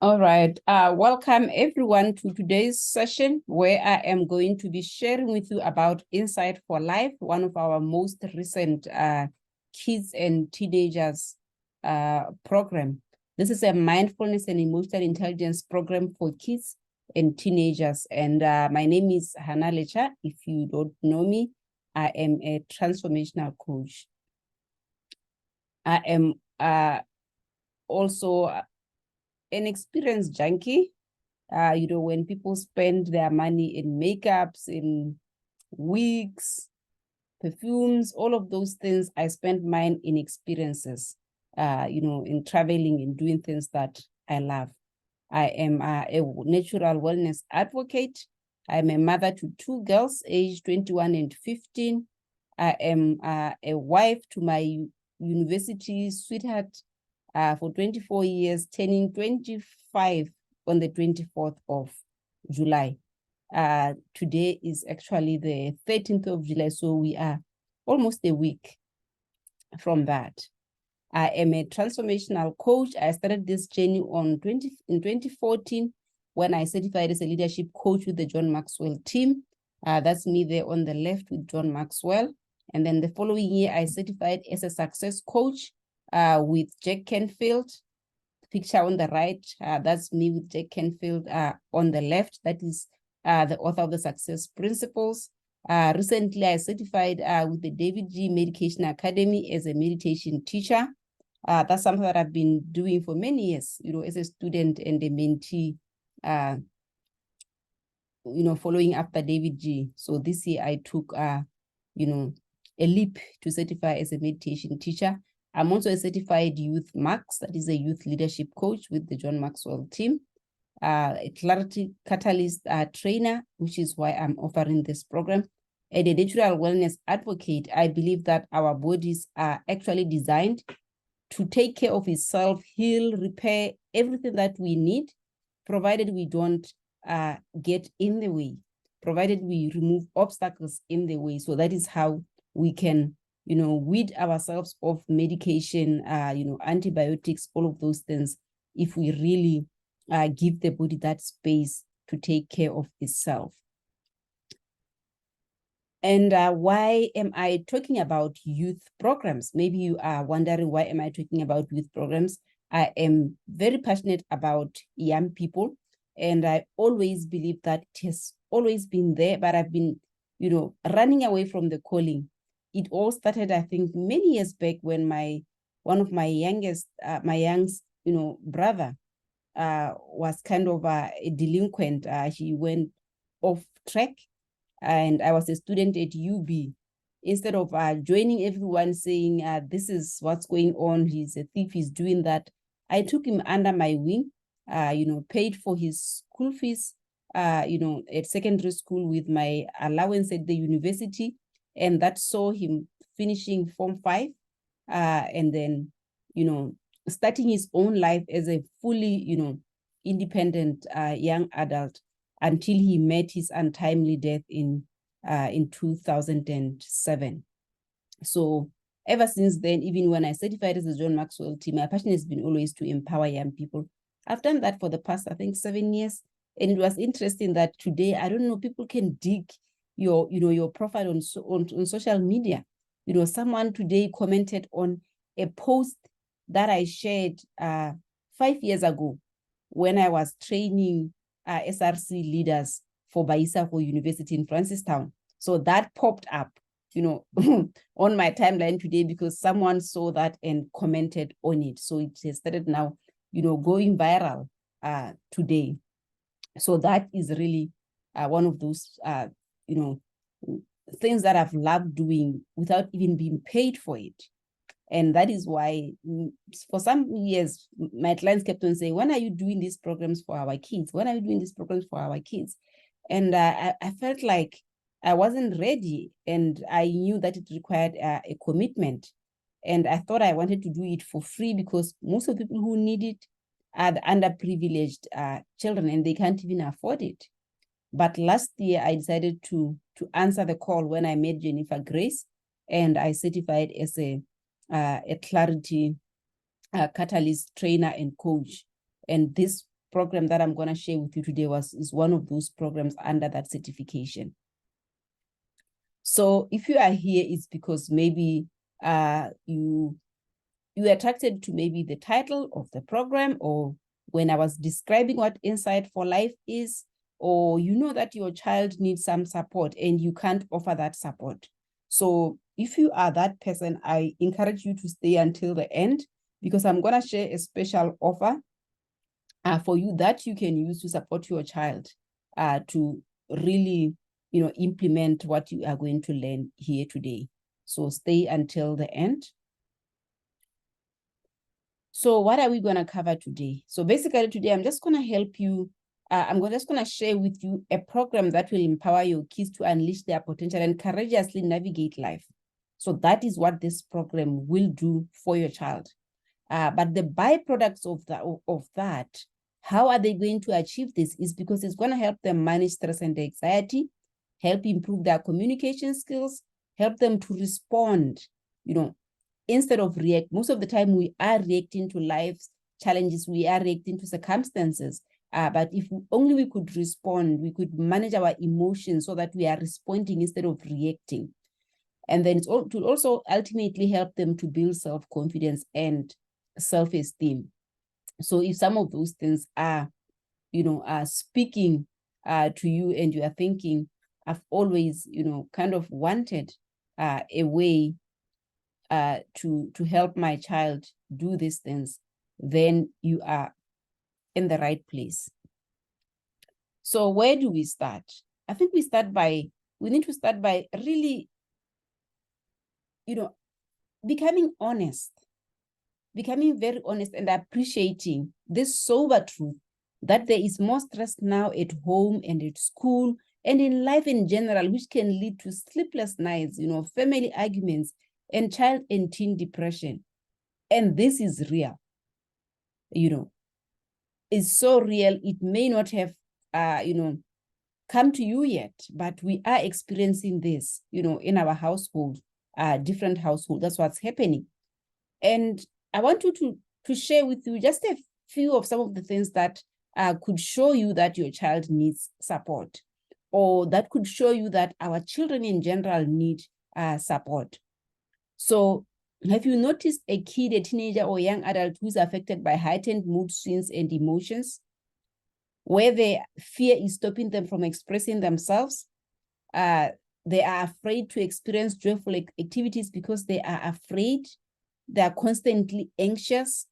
All right. Welcome everyone to today's session where I am going to be sharing with you about Insight for Life, one of our most recent kids and teenagers program. This is a mindfulness and emotional intelligence program for kids and teenagers. And my name is Hannah Lecha. If you don't know me, I am a transformational coach. I am also an experienced junkie. When people spend their money in makeups, in wigs, perfumes, all of those things, I spend mine in experiences, in traveling and doing things that I love. I am a natural wellness advocate. I'm a mother to two girls, aged 21 and 15. I am a wife to my university sweetheart for 24 years, turning 25 on the 24th of July. Today is actually the 13th of July, so we are almost a week from that. I am a transformational coach. I started this journey in 2014 when I certified as a leadership coach with the John Maxwell team. That's me there on the left with John Maxwell. And then the following year, I certified as a success coach with Jack Canfield. Picture on the right, that's me with Jack Canfield. On the left, that is the author of the Success Principles. Recently, I certified with the David G. Meditation Academy as a meditation teacher. That's something that I've been doing for many years, as a student and a mentee, following after David G. So this year I took, a leap to certify as a meditation teacher. I'm also a certified youth max, that is a youth leadership coach with the John Maxwell team, a clarity catalyst trainer, which is why I'm offering this program, and a natural wellness advocate. I believe that our bodies are actually designed to take care of itself, heal, repair, everything that we need, provided we don't get in the way, provided we remove obstacles in the way. So that is how we can weed ourselves of medication, antibiotics, all of those things, if we really give the body that space to take care of itself. And why am I talking about youth programs? Maybe you are wondering, why am I talking about youth programs? I am very passionate about young people, and I always believe that it has always been there, but I've been, running away from the calling. It all started, I think, many years back when one of my youngest brother was kind of a delinquent. He went off track, and I was a student at UB. Instead of joining everyone saying, this is what's going on, he's a thief, he's doing that, I took him under my wing, paid for his school fees, at secondary school with my allowance at the university. And that saw him finishing Form 5, and then, starting his own life as a fully, independent young adult until he met his untimely death in 2007. So ever since then, even when I certified as a John Maxwell team, my passion has been always to empower young people. I've done that for the past, I think, 7 years. And it was interesting that today, I don't know, people can dig your profile on social media. Someone today commented on a post that I shared 5 years ago when I was training SRC leaders for Baisako University in Francistown. So that popped up, on my timeline today because someone saw that and commented on it. So it has started now, going viral today. So that is really one of those things that I've loved doing without even being paid for it. And that is why for some years, my clients kept on saying, when are you doing these programs for our kids? When are you doing these programs for our kids? And I felt like I wasn't ready, and I knew that it required a commitment. And I thought I wanted to do it for free because most of the people who need it are the underprivileged children, and they can't even afford it. But last year, I decided to answer the call when I met Jennifer Grace, and I certified as a clarity catalyst trainer and coach. And this program that I'm going to share with you today is one of those programs under that certification. So if you are here, it's because maybe you attracted to maybe the title of the program, or when I was describing what Insight for Life is, or you know that your child needs some support and you can't offer that support. So if you are that person, I encourage you to stay until the end, because I'm going to share a special offer for you that you can use to support your child to really, implement what you are going to learn here today. So stay until the end. So what are we going to cover today? So basically today, I'm just going to help you. Just going to share with you a program that will empower your kids to unleash their potential and courageously navigate life. So that is what this program will do for your child. But the byproducts of that, how are they going to achieve this, is because it's going to help them manage stress and anxiety, help improve their communication skills, help them to respond, instead of react. Most of the time we are reacting to life's challenges, we are reacting to circumstances. But if only we could respond, we could manage our emotions so that we are responding instead of reacting. And then it will also ultimately help them to build self-confidence and self-esteem. So if some of those things are, are speaking to you, and you are thinking, I've always, kind of wanted a way to help my child do these things, then you are in the right place. So where do we start? I think we need to start by really, becoming honest, becoming very honest and appreciating this sober truth that there is more stress now at home and at school and in life in general, which can lead to sleepless nights, family arguments, and child and teen depression. And this is real, it's so real. It may not have, come to you yet, but we are experiencing this, in our household, different households. That's what's happening. And I want you to share with you just a few of some of the things that could show you that your child needs support, or that could show you that our children in general need support. So have you noticed a kid, a teenager or young adult who's affected by heightened mood swings and emotions, where their fear is stopping them from expressing themselves? They are afraid to experience joyful activities because they are afraid. They are constantly anxious,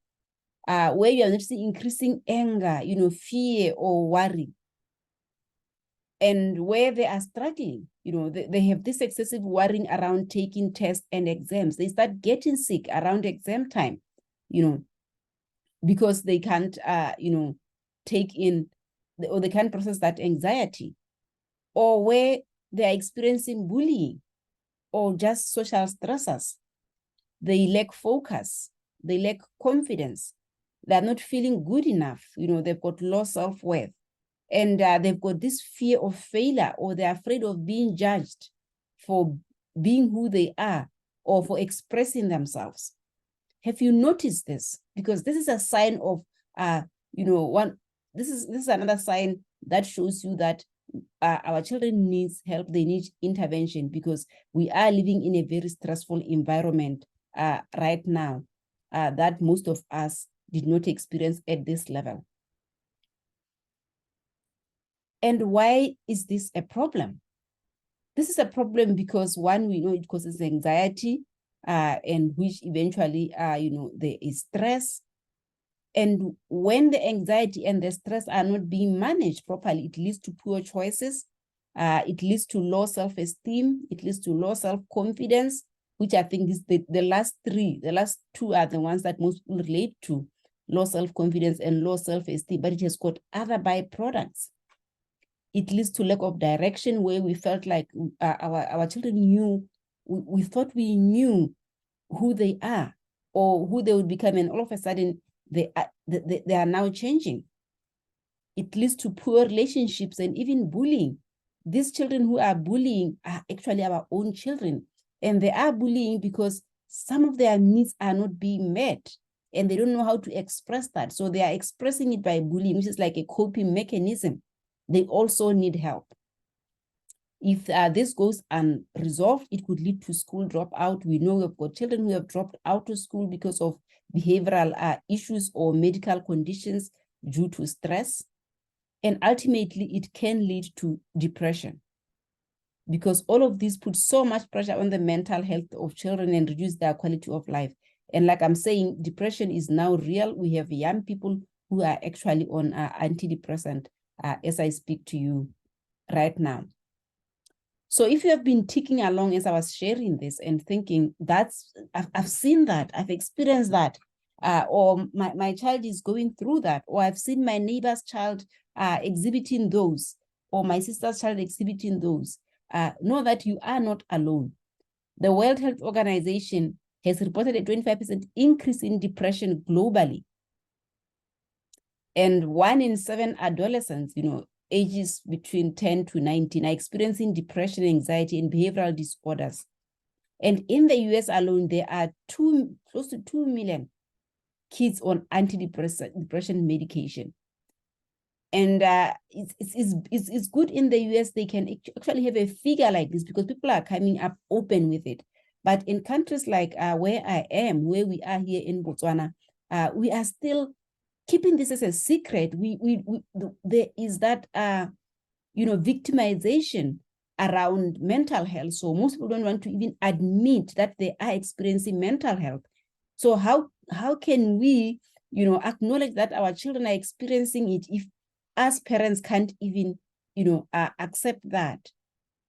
where you are noticing increasing anger, fear or worry. And where they are struggling, they have this excessive worrying around taking tests and exams. They start getting sick around exam time, because they can't, take in, or they can't process that anxiety. Or where they are experiencing bullying or just social stressors. They lack focus, they lack confidence, they're not feeling good enough, they've got low self-worth. And they've got this fear of failure, or they're afraid of being judged for being who they are or for expressing themselves. Have you noticed this? Because this is a sign of, this is another sign that shows you that our children needs help, they need intervention, because we are living in a very stressful environment right now that most of us did not experience at this level. And why is this a problem? This is a problem because, one, we know it causes anxiety, and which eventually, there is stress. And when the anxiety and the stress are not being managed properly, it leads to poor choices. It leads to low self-esteem. It leads to low self-confidence, which I think is the last three. The last two are the ones that most people relate to: low self-confidence and low self-esteem, but it has got other byproducts. It leads to lack of direction, where we felt like our children knew, we thought we knew who they are or who they would become, and all of a sudden they are now changing. It leads to poor relationships and even bullying. These children who are bullying are actually our own children, and they are bullying because some of their needs are not being met. and they don't know how to express that. So they are expressing it by bullying, which is like a coping mechanism. They also need help. If this goes unresolved, it could lead to school dropout. We know we've got children who have dropped out of school because of behavioral issues or medical conditions due to stress. And ultimately, it can lead to depression, because all of these put so much pressure on the mental health of children and reduce their quality of life. And like I'm saying, depression is now real. We have young people who are actually on antidepressant as I speak to you right now. So if you have been ticking along as I was sharing this and thinking, I've seen that, I've experienced that, or my child is going through that, or I've seen my neighbor's child exhibiting those, or my sister's child exhibiting those, know that you are not alone. The World Health Organization has reported a 25% increase in depression globally. And 1 in 7 adolescents, ages between 10 to 19 are experiencing depression, anxiety, and behavioral disorders. And in the US alone, there are close to 2 million kids on antidepressant medication. And it's good in the US, they can actually have a figure like this because people are coming up open with it. But in countries like where I am, where we are here in Botswana, we are still keeping this as a secret. There is that victimization around mental health. So most people don't want to even admit that they are experiencing mental health. So how can we acknowledge that our children are experiencing it if us parents can't even accept that?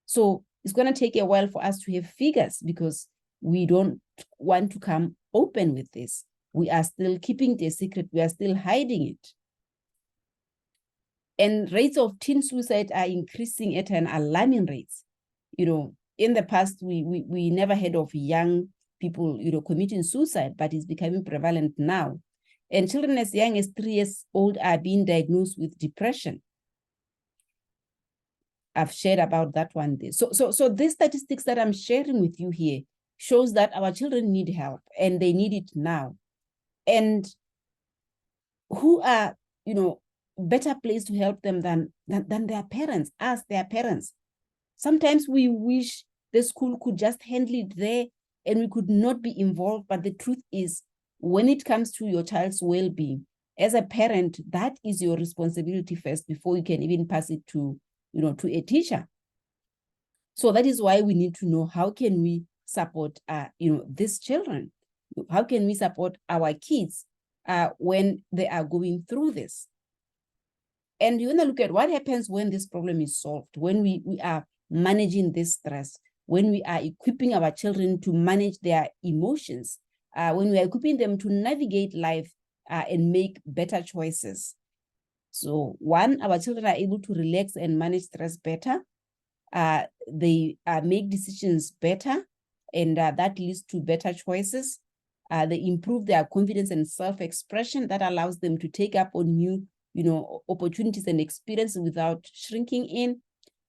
So it's going to take a while for us to have figures because we don't want to come open with this. We are still keeping it a secret. We are still hiding it. And rates of teen suicide are increasing at an alarming rate. In the past, we never heard of young people, committing suicide, but it's becoming prevalent now. And children as young as 3 years old are being diagnosed with depression. I've shared about that one day. So these statistics that I'm sharing with you here shows that our children need help and they need it now. And who are, better placed to help them than their parents, us, their parents. Sometimes we wish the school could just handle it there and we could not be involved. But the truth is, when it comes to your child's well-being, as a parent, that is your responsibility first before you can even pass it to, to a teacher. So that is why we need to know how can we support, these children? How can we support our kids when they are going through this? And you want to look at what happens when this problem is solved, when we are managing this stress, when we are equipping our children to manage their emotions, when we are equipping them to navigate life and make better choices. So 1, our children are able to relax and manage stress better. They make decisions better, and that leads to better choices. They improve their confidence and self-expression that allows them to take up on new opportunities and experiences without shrinking in.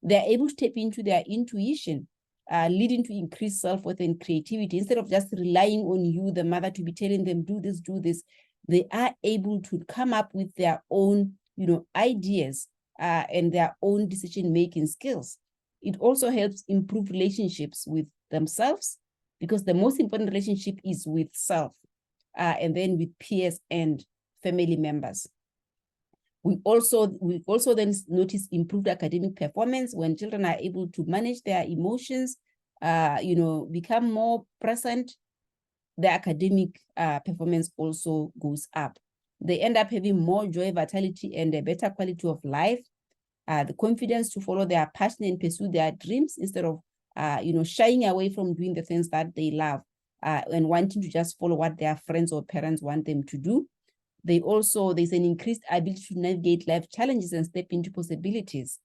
They're able to tap into their intuition, leading to increased self-worth and creativity. Instead of just relying on you, the mother, to be telling them, do this, they are able to come up with their own, ideas and their own decision-making skills. It also helps improve relationships with themselves, because the most important relationship is with self, and then with peers and family members. We also then notice improved academic performance when children are able to manage their emotions, become more present. The academic performance also goes up. They end up having more joy, vitality, and a better quality of life. The confidence to follow their passion and pursue their dreams instead of, shying away from doing the things that they love and wanting to just follow what their friends or parents want them to do. There's an increased ability to navigate life challenges and step into possibilities.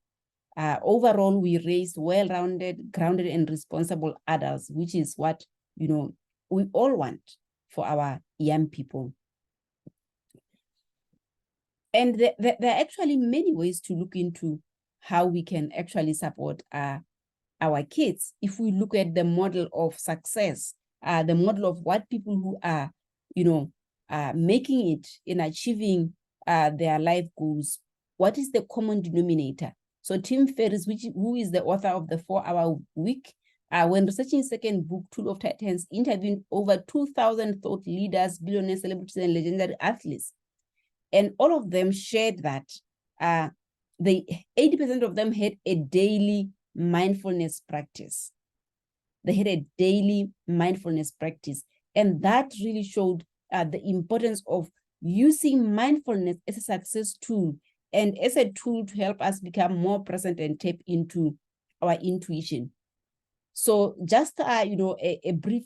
Overall, we raised well-rounded, grounded, and responsible adults, which is what, we all want for our young people. And there are actually many ways to look into how we can actually support our kids. If we look at the model of success, the model of what people who are, making it, in achieving their life goals, what is the common denominator? So Tim Ferriss, who is the author of the 4-Hour Week, when researching his second book, Tool of Titans, interviewed over 2,000 thought leaders, billionaires, celebrities, and legendary athletes. And all of them shared that 80% of them had a daily mindfulness practice. They had a daily mindfulness practice. And that really showed the importance of using mindfulness as a success tool and as a tool to help us become more present and tap into our intuition. So just, a brief,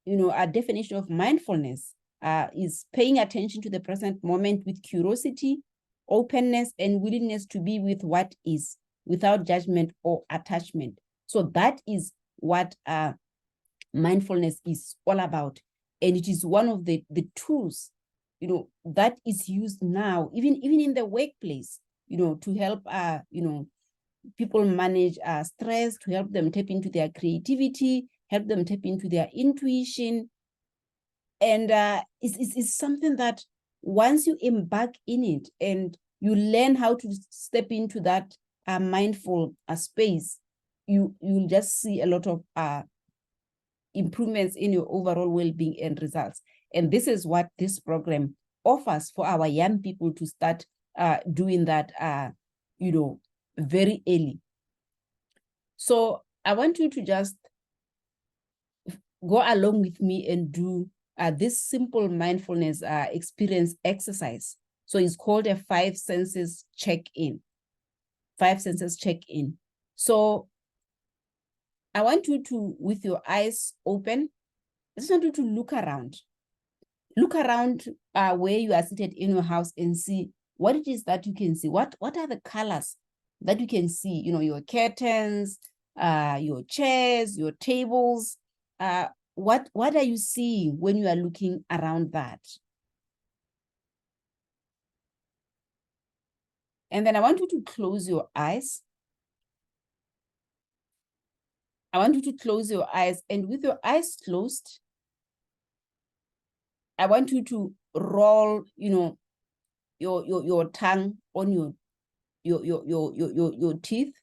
a definition of mindfulness is paying attention to the present moment with curiosity, openness, and willingness to be with what is, without judgment or attachment. So that is what mindfulness is all about. And it is one of the tools, that is used now, even in the workplace, to help, people manage stress, to help them tap into their creativity, help them tap into their intuition. And it's something that once you embark in it and you learn how to step into that mindful space, you'll just see a lot of improvements in your overall well-being and results. And this is what this program offers for our young people to start doing that, very early. So I want you to just go along with me and do this simple mindfulness experience exercise. So it's called a 5 senses check-in. 5 senses check-in. So I want you to, with your eyes open, I just want you to look around. Look around where you are seated in your house and see what it is that you can see. What are the colors that you can see? Your curtains, your chairs, your tables. What are you seeing when you are looking around that? And then I want you to close your eyes. I want you to close your eyes, and with your eyes closed, I want you to roll, your tongue on your teeth,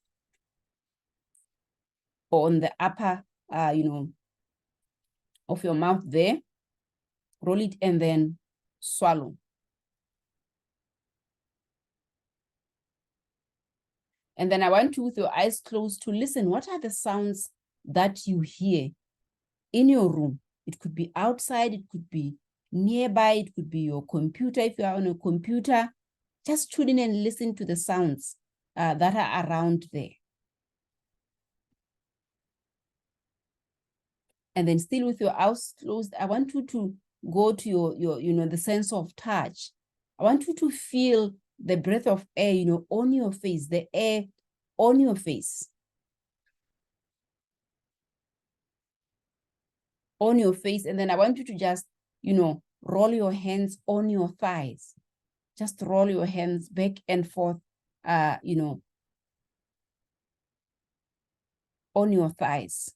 or on the upper, of your mouth there. Roll it and then swallow. And then I want you, with your eyes closed, to listen. What are the sounds that you hear in your room? It could be outside, it could be nearby, it could be your computer. If you are on a computer, just tune in and listen to the sounds that are around there. And then still with your eyes closed, I want you to go to your the sense of touch. I want you to feel the breath of air, on your face, the air on your face. On your face. And then I want you to just, roll your hands on your thighs. Just roll your hands back and forth, on your thighs.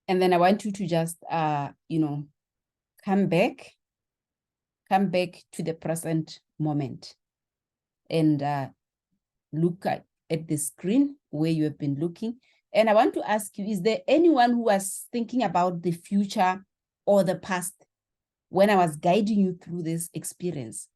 And then I want you to just, come back to the present moment and look at the screen where you have been looking. And I want to ask you, is there anyone who was thinking about the future or the past when I was guiding you through this experience?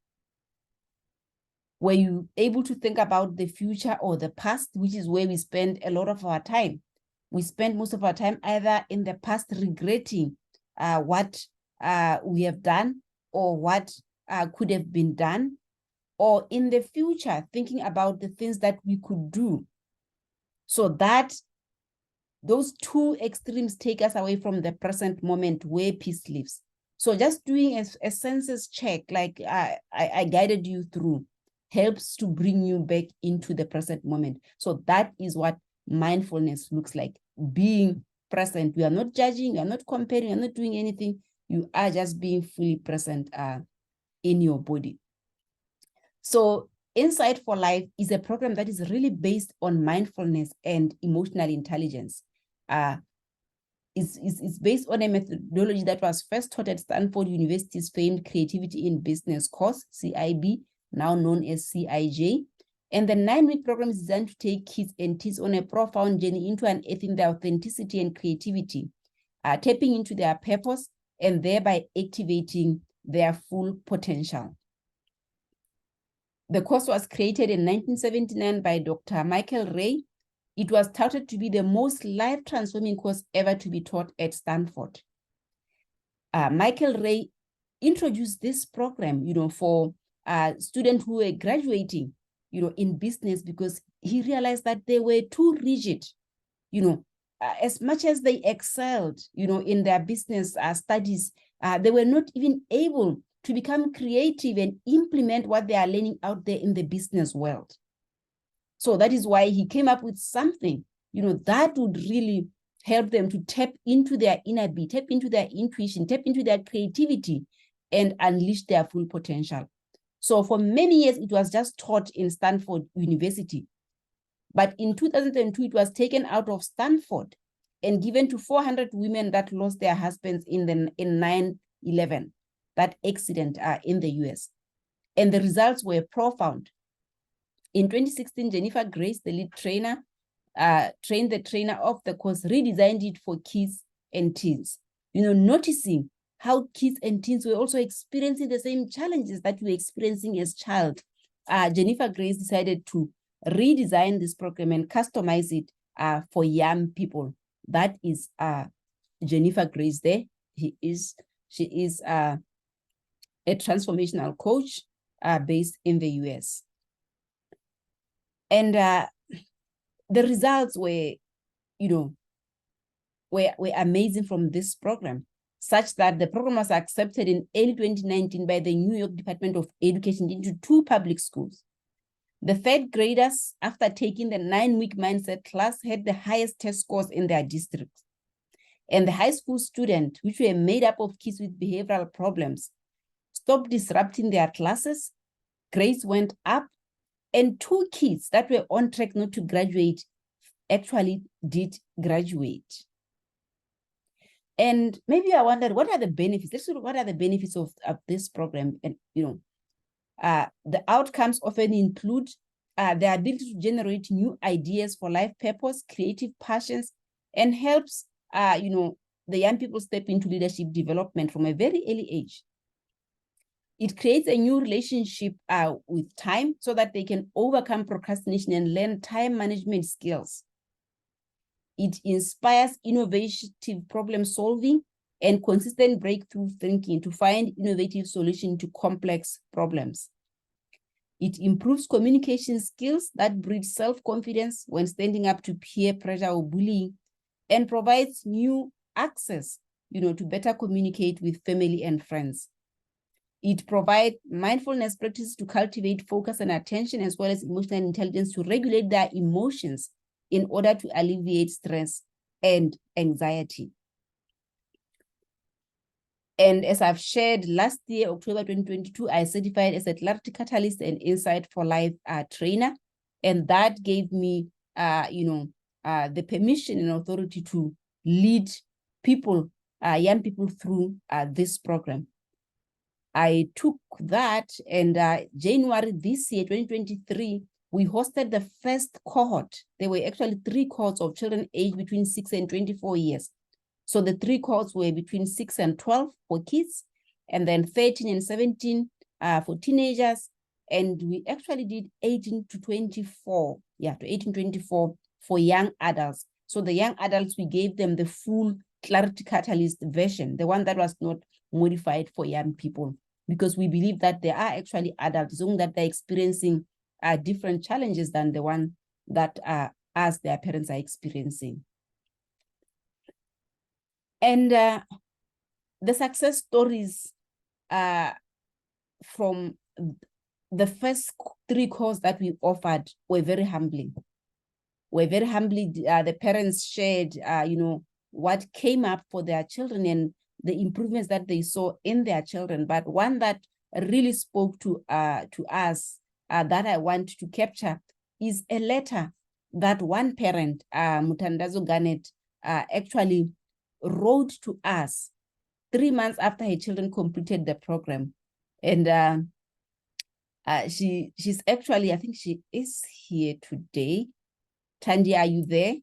Were you able to think about the future or the past, which is where we spend a lot of our time? We spend most of our time either in the past regretting what we have done or what could have been done, or in the future thinking about the things that we could do. So that those two extremes take us away from the present moment where peace lives. So just doing a senses check, like I guided you through, helps to bring you back into the present moment. So that is what mindfulness looks like, being present. You are not judging, you are not comparing, you are not doing anything. You are just being fully present in your body. So Insight for Life is a program that is really based on mindfulness and emotional intelligence. It's based on a methodology that was first taught at Stanford University's famed Creativity in Business course, CIB, now known as CIJ. And the 9-week program is designed to take kids and teens on a profound journey into unearthing their authenticity and creativity, tapping into their purpose, and thereby activating their full potential. The course was created in 1979 by Dr. Michael Ray. It was touted to be the most life-transforming course ever to be taught at Stanford. Michael Ray introduced this program, for students who were graduating, in business, because he realized that they were too rigid, as much as they excelled, in their business studies, they were not even able to become creative and implement what they are learning out there in the business world. So that is why he came up with something, that would really help them to tap into their inner being, tap into their intuition, tap into their creativity, and unleash their full potential. So for many years, it was just taught in Stanford University. But in 2002, it was taken out of Stanford and given to 400 women that lost their husbands in 9/11, that accident in the US. And the results were profound. In 2016, Jennifer Grace, the lead trainer, trained the trainer of the course, redesigned it for kids and teens, noticing how kids and teens were also experiencing the same challenges that we were experiencing as child. Jennifer Grace decided to redesign this program and customize it for young people. That is Jennifer Grace there. She is a transformational coach based in the US. And the results were, were amazing from this program, such that the program was accepted in early 2019 by the New York Department of Education into 2 public schools. The 3rd graders, after taking the 9-week mindset class, had the highest test scores in their districts. And the high school students, which were made up of kids with behavioral problems, stopped disrupting their classes, grades went up, and 2 kids that were on track not to graduate actually did graduate. And maybe I wondered, what are the benefits? What are the benefits of this program? And, the outcomes often include the ability to generate new ideas for life purpose, creative passions, and helps, the young people step into leadership development from a very early age. It creates a new relationship with time so that they can overcome procrastination and learn time management skills. It inspires innovative problem solving and consistent breakthrough thinking to find innovative solutions to complex problems. It improves communication skills that breed self-confidence when standing up to peer pressure or bullying, and provides new access, to better communicate with family and friends. It provides mindfulness practices to cultivate focus and attention, as well as emotional intelligence to regulate their emotions in order to alleviate stress and anxiety. And as I've shared, last year, October 2022, I certified as a Clarity Catalyst and Insight for Life trainer. And that gave me, the permission and authority to lead people, young people through this program. I took that, and January this year, 2023, we hosted the first cohort. There were actually 3 cohorts of children aged between 6 and 24 years. So the 3 cohorts were between 6 and 12 for kids, and then 13 and 17 for teenagers. And we actually did 18 to 24, to 18 to 24 for young adults. So the young adults, we gave them the full Clarity Catalyst version, the one that was not modified for young people, because we believe that there are actually adults that they're experiencing different challenges than the one that as their parents are experiencing. And the success stories from the first 3 courses that we offered were very humbling. The parents shared, what came up for their children and the improvements that they saw in their children. But one that really spoke to us that I want to capture is a letter that one parent, Mutandazo Garnett, actually wrote to us 3 months after her children completed the program. And she's actually, I think she is here today. Tandy, are you there?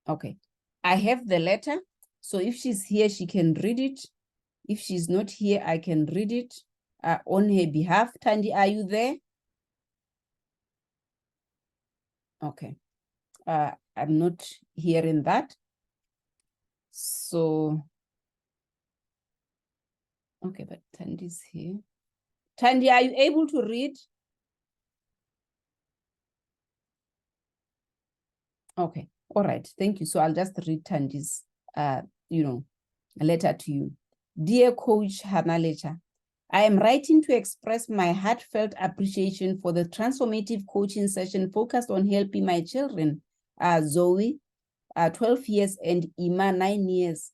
Okay, I have the letter. So if she's here, she can read it. If she's not here, I can read it on her behalf. Tandy, are you there? Okay, I'm not hearing that. So, okay, but Tandy's here. Tandy, are you able to read? Okay, all right, thank you. So I'll just read Tandy's, letter to you. Dear Coach Hanalecha, I am writing to express my heartfelt appreciation for the transformative coaching session focused on helping my children, Zoe, 12 years, and Ima, 9 years,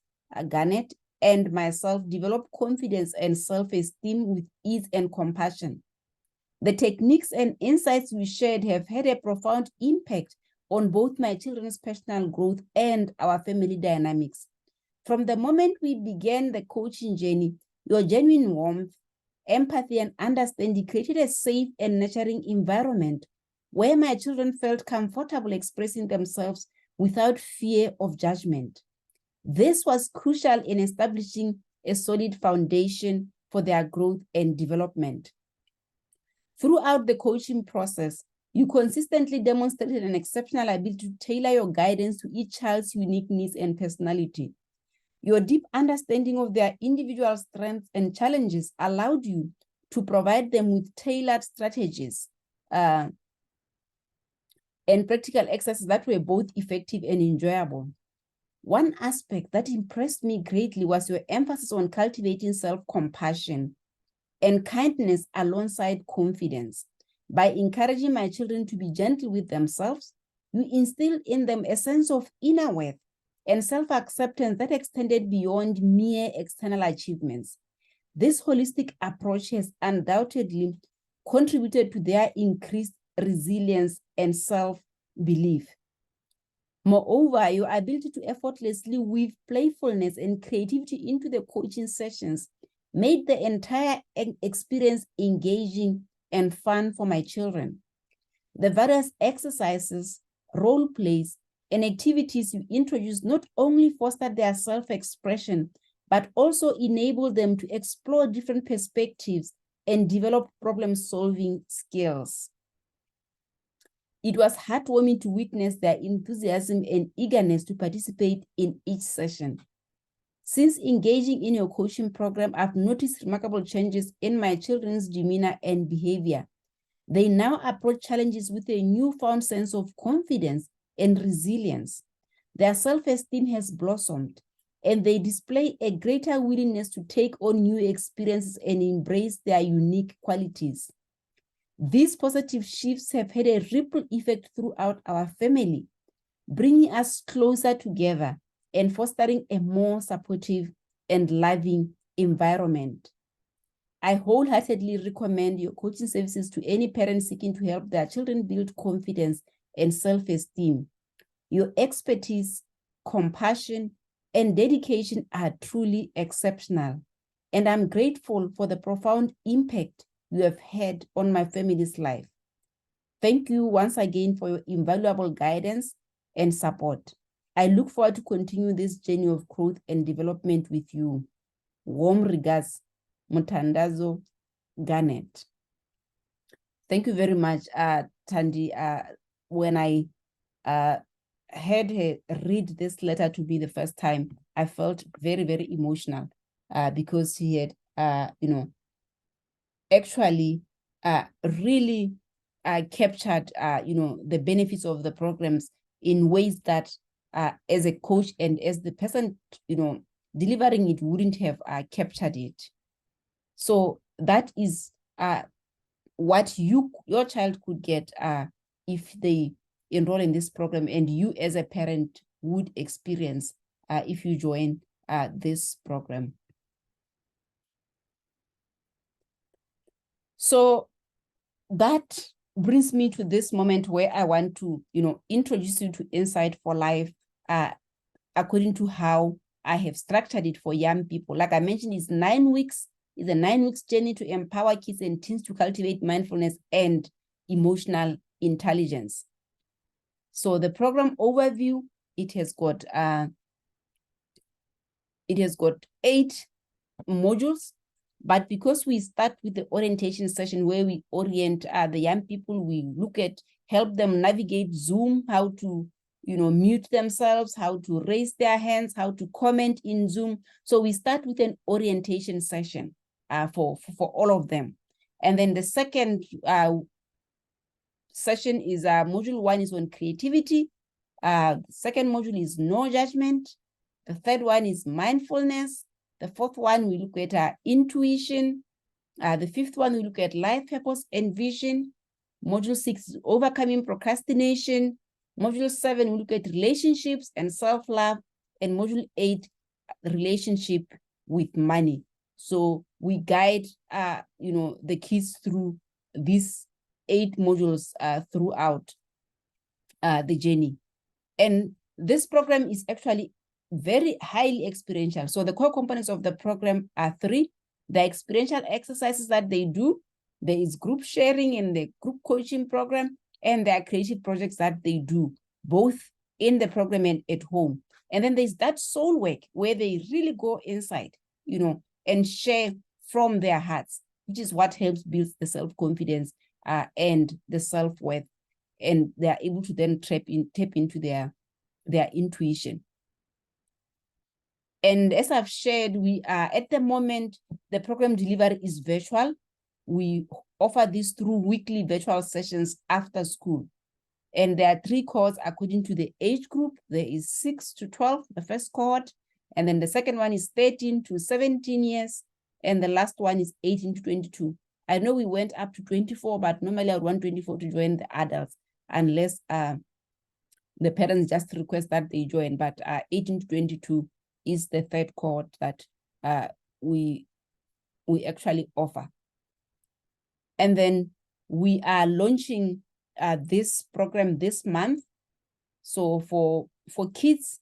Garnett, and myself develop confidence and self-esteem with ease and compassion. The techniques and insights we shared have had a profound impact on both my children's personal growth and our family dynamics. From the moment we began the coaching journey, your genuine warmth, empathy, and understanding created a safe and nurturing environment where my children felt comfortable expressing themselves without fear of judgment. This was crucial in establishing a solid foundation for their growth and development. Throughout the coaching process, you consistently demonstrated an exceptional ability to tailor your guidance to each child's unique needs and personality. Your deep understanding of their individual strengths and challenges allowed you to provide them with tailored strategies and practical exercises that were both effective and enjoyable. One aspect that impressed me greatly was your emphasis on cultivating self-compassion and kindness alongside confidence. By encouraging my children to be gentle with themselves, you instilled in them a sense of inner worth and self-acceptance that extended beyond mere external achievements. This holistic approach has undoubtedly contributed to their increased resilience and self-belief. Moreover, your ability to effortlessly weave playfulness and creativity into the coaching sessions made the entire experience engaging and fun for my children. The various exercises, role plays, and activities you introduced not only fostered their self-expression, but also enabled them to explore different perspectives and develop problem-solving skills. It was heartwarming to witness their enthusiasm and eagerness to participate in each session. Since engaging in your coaching program, I've noticed remarkable changes in my children's demeanor and behavior. They now approach challenges with a newfound sense of confidence and resilience. Their self-esteem has blossomed, and they display a greater willingness to take on new experiences and embrace their unique qualities. These positive shifts have had a ripple effect throughout our family, bringing us closer together and fostering a more supportive and loving environment. I wholeheartedly recommend your coaching services to any parent seeking to help their children build confidence and self-esteem. Your expertise, compassion, and dedication are truly exceptional, and I'm grateful for the profound impact you have had on my family's life. Thank you once again for your invaluable guidance and support. I look forward to continue this journey of growth and development with you. Warm regards, Mutandazo Garnett. Thank you very much, Tandy. When I heard her read this letter to me the first time, I felt very, very emotional because she had, actually really captured, the benefits of the programs in ways that as a coach and as the person, delivering it wouldn't have captured it. So that is what your child could get if they enroll in this program, and you as a parent would experience if you join this program. So that brings me to this moment where I want to, introduce you to Insight for Life according to how I have structured it for young people. Like I mentioned, it's 9 weeks. It's a 9 weeks journey to empower kids and teens to cultivate mindfulness and emotional intelligence. So the program overview, it has got 8 modules. But because we start with the orientation session where we orient the young people, we help them navigate Zoom, how to, mute themselves, how to raise their hands, how to comment in Zoom. So we start with an orientation session for all of them. And then the second session is module 1 is on creativity. The second module is no judgment. The third one is mindfulness. The fourth one, we look at intuition. The fifth one, we look at life purpose and vision. Module 6 is overcoming procrastination. Module 7, we look at relationships and self-love. And module 8, relationship with money. So we guide, the kids through these 8 modules throughout the journey. And this program is actually very highly experiential. So the core components of the program are 3. The experiential exercises that they do, there is group sharing in the group coaching program, and there are creative projects that they do, both in the program and at home. And then there's that soul work where they really go inside, and share from their hearts, which is what helps build the self-confidence and the self-worth. And they are able to then tap into their intuition. And as I've shared, we are at the moment, the program delivery is virtual. We offer this through weekly virtual sessions after school. And there are 3 cohorts according to the age group. There is 6 to 12, the first cohort. And then the second one is 13 to 17 years. And the last one is 18 to 22. I know we went up to 24, but normally I would want 24 to join the adults, unless the parents just request that they join. But 18 to 22 is the third cohort that we actually offer. And then we are launching this program this month. So for kids,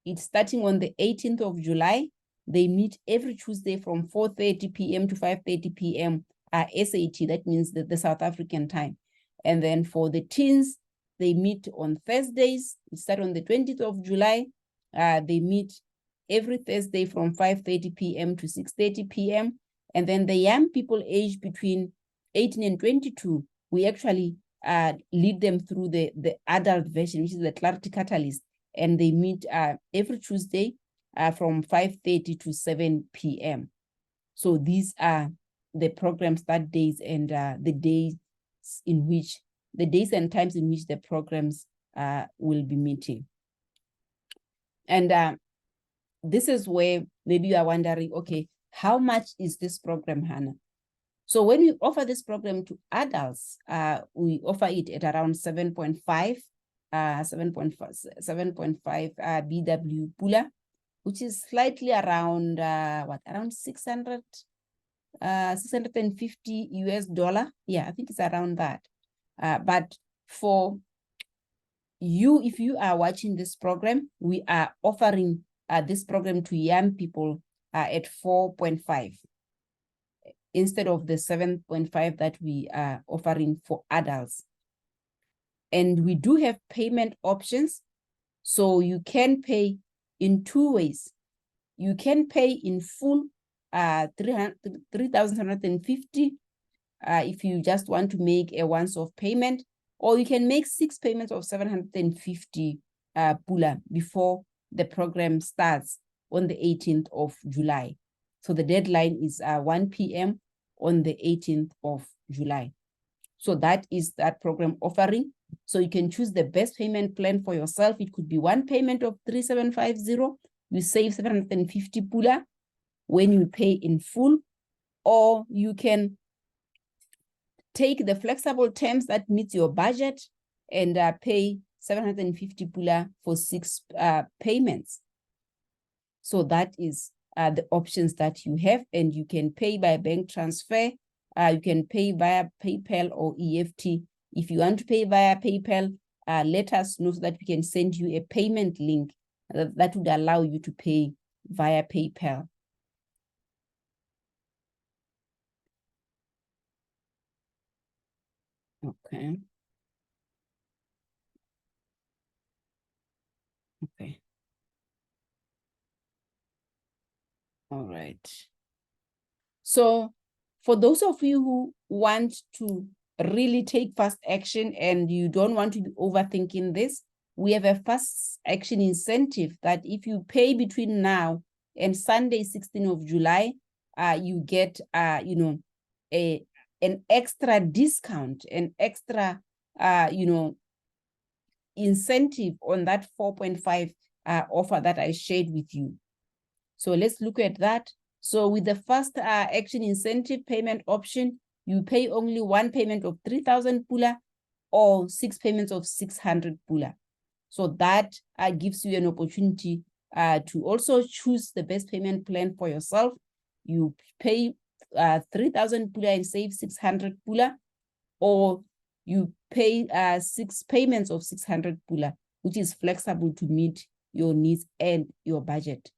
it's starting on the 18th of July. They meet every Tuesday from 4:30 p.m. to 5:30 p.m. SAT, that means the South African time. And then for the teens, they meet on Thursdays. It starts on the 20th of July. They meet every Thursday from 5:30 p.m. to 6:30 p.m. And then the young people aged between 18 and 22, we actually lead them through the adult version, which is the Clarity Catalyst. And they meet every Tuesday from 5:30 to 7 p.m. So these are the program start days and the days and times in which the programs will be meeting. And this is where maybe you are wondering, okay, how much is this program, Hannah? So when we offer this program to adults, we offer it at around 7.5 BW Pula, which is slightly around around 650 US dollar. Yeah, I think it's around that. But for you, if you are watching this program, we are offering this program to young people at 4.5 instead of the 7.5 that we are offering for adults. And we do have payment options. So you can pay in 2 ways. You can pay in full 3,150 if you just want to make a once-off payment, or you can make 6 payments of 750 Pula before the program starts on the 18th of July. So the deadline is 1 p.m. on the 18th of July. So that is that program offering. So you can choose the best payment plan for yourself. It could be one payment of 3,750. You save 750 Pula when you pay in full, or you can take the flexible terms that meets your budget and pay 750 Pula for 6 payments. So that is the options that you have, and you can pay by bank transfer you can pay via PayPal or EFT. If you want to pay via PayPal, let us know so that we can send you a payment link that would allow you to pay via PayPal. Okay. Okay. All right. So for those of you who want to really take fast action and you don't want to be overthinking this, we have a fast action incentive that if you pay between now and Sunday, 16th of July, you get, an extra discount, an extra, incentive on that 4.5 offer that I shared with you. So let's look at that. So with the first action incentive payment option, you pay only one payment of 3,000 pula or 6 payments of 600 pula. So that gives you an opportunity to also choose the best payment plan for yourself. You pay 3,000 pula and save 600 pula, or you pay 6 payments of 600 pula, which is flexible to meet your needs and your budget.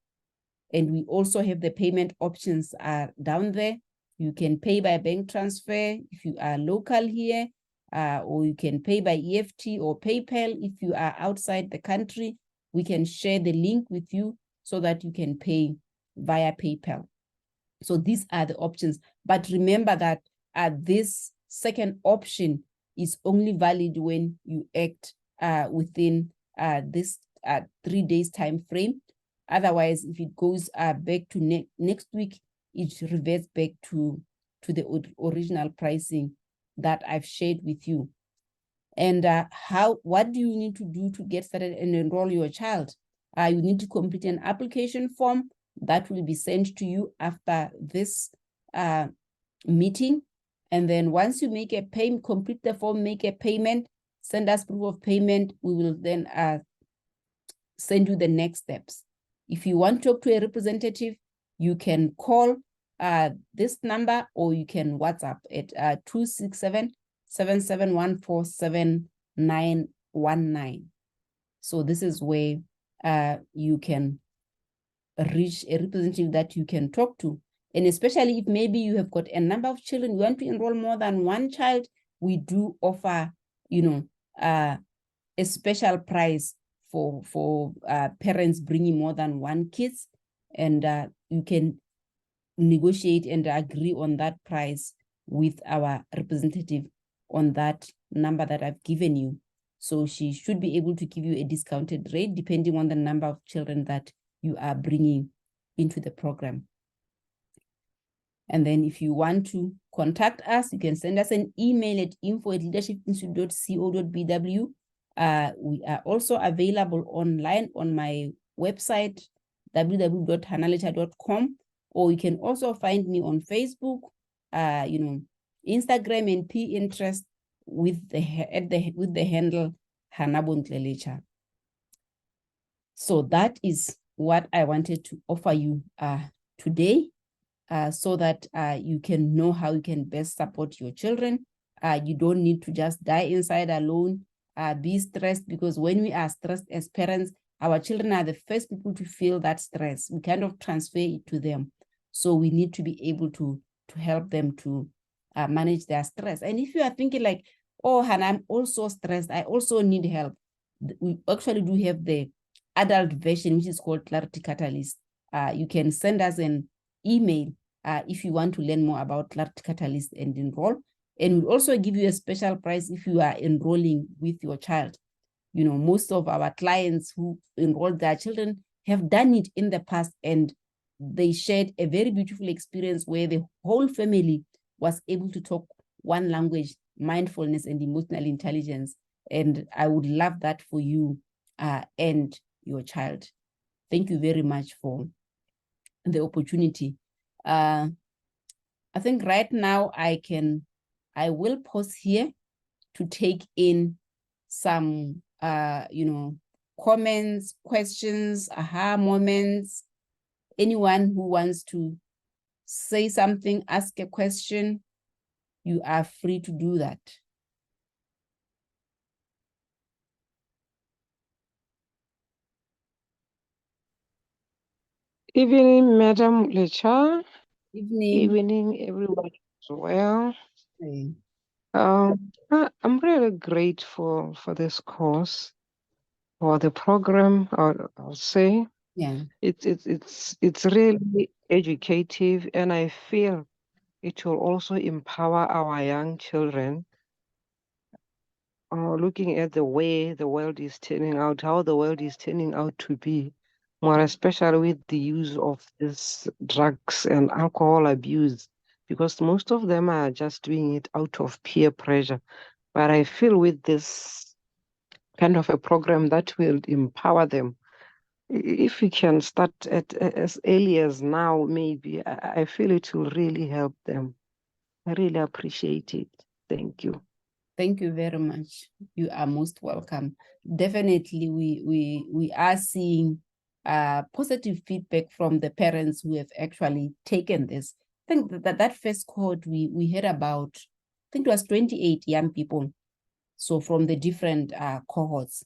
And we also have the payment options down there. You can pay by bank transfer if you are local here, or you can pay by EFT or PayPal if you are outside the country. We can share the link with you so that you can pay via PayPal. So these are the options. But remember that this second option is only valid when you act within this 3 days time frame. Otherwise, if it goes back to next week, it reverts back to the original pricing that I've shared with you. And what do you need to do to get started and enroll your child? You need to complete an application form that will be sent to you after this meeting. And then once you make a payment, complete the form, make a payment, send us proof of payment, we will then send you the next steps. If you want to talk to a representative, you can call this number or you can WhatsApp at 267-7714-7919. So this is where you can reach a representative that you can talk to. And especially if maybe you have got a number of children, you want to enroll more than one child, we do offer, a special price for parents bringing more than one kids, and you can negotiate and agree on that price with our representative on that number that I've given you. So she should be able to give you a discounted rate depending on the number of children that you are bringing into the program. And then if you want to contact us, you can send us an email at info@leadershipinstitute.co.bw. We are also available online on my website, www.hanaleta.com, or you can also find me on Facebook, Instagram and Pinterest with the handle Hanabontlelecha. So that is what I wanted to offer you today, so that you can know how you can best support your children. You don't need to just die inside alone, be stressed, because when we are stressed as parents, our children are the first people to feel that stress. We kind of transfer it to them. So we need to be able to help them to manage their stress. And if you are thinking like, oh, Hannah, I'm also stressed, I also need help, we actually do have the adult version, which is called Clarity Catalyst. You can send us an email if you want to learn more about Clarity Catalyst and enroll. And we'll also give you a special price if you are enrolling with your child. Most of our clients who enroll their children have done it in the past, and they shared a very beautiful experience where the whole family was able to talk one language, mindfulness and emotional intelligence. And I would love that for you and your child. Thank you very much for the opportunity. I think right now I will pause here to take in some comments, questions, aha moments. Anyone who wants to say something, ask a question, you are free to do that. Evening, Madam Lecha. Evening. Evening, everyone as well. Okay. I'm really grateful for this course or the program. I'll say Yeah. it's really educative, and I feel it will also empower our young children. Looking at the way the world is turning out, how the world is turning out to be, more especially with the use of these drugs and alcohol abuse, because most of them are just doing it out of peer pressure. But I feel with this kind of a program that will empower them, if we can start as early as now, maybe, I feel it will really help them. I really appreciate it. Thank you. Thank you very much. You are most welcome. Definitely, we are seeing positive feedback from the parents who have actually taken this. I think that first cohort we had about, I think it was 28 young people. So from the different cohorts,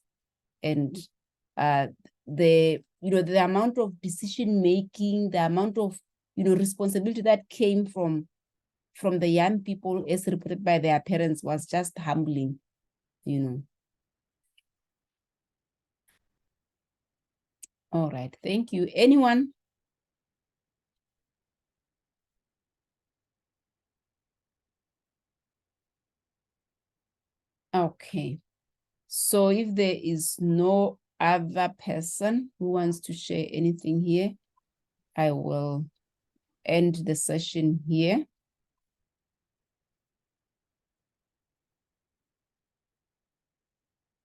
and the amount of decision making, the amount of responsibility that came from the young people as reported by their parents was just humbling. All right, thank you. Anyone? Okay, so if there is no other person who wants to share anything here, I will end the session here.